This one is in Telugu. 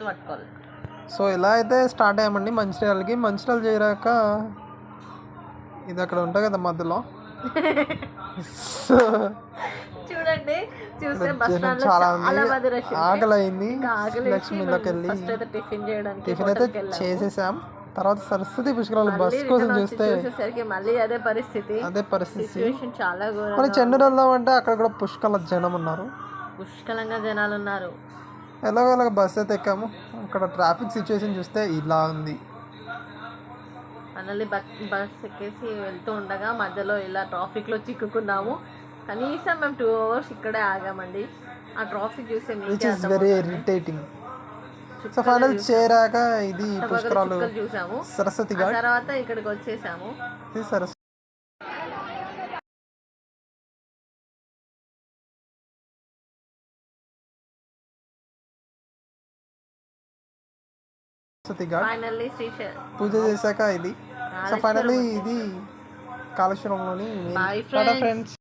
పట్టుకోవాలి. సో ఇలా అయితే స్టార్ట్ అయ్యామండి మంచిర్యాలకి. మంచిర్యాల చేరాక ఇది అక్కడ ఉంటుంది కదా మధ్యలో. సో చూడండి చూస్తే బస్ జనం స్టాండ్ చాలా చాలా ఉంది. మంది రష్ ఆకలి అయింది. ఆకలేసి లక్ష్మీలోకి వెళ్ళి ఫస్ట్ అయితే టిఫిన్ చేయడానికి టిఫిన్ అయితే చేసేసాం. తర్వాత సరస్వతి పుష్కరాలు బస్ కోసం చూస్తే చూసేసరికి మళ్ళీ అదే పరిస్థితి. సిచ్యువేషన్ చాలా మరి ఘోరంగా చెన్నూరు వెళ్దామంటే అక్కడ కూడా పుష్కల జనం ఉన్నారు. పుష్కలంగా జనాలు ఉన్నారు. ఎలాగోలాగ బస్ అయితే ఎక్కాము. అక్కడ ట్రాఫిక్ సిచ్యువేషన్ చూస్తే ఇలా ఉంది. మనల్ని బస్ ఎక్కేసి వెళ్తూ ఉండగా మధ్యలో ఇలా ట్రాఫిక్లో చిక్కుకున్నాము. కనీసం మేము 2 hours ఇక్కడే ఆగామండి. ఆ ట్రాఫిక్ చూస్తే which is very irritating. So final చేరాక ఇది పుష్కరాలు చూసాము. సరస్వతి ఘాట్. తర్వాత ఇక్కడికి వచ్చేసాము. ఇది సరస్వతి ఘాట్. ఫైనల్లీ పూజ చేశాక ఇది. సో ఫైనల్లీ ఇది కాళేశ్వరంలోని Bye ఫ్రెండ్స్.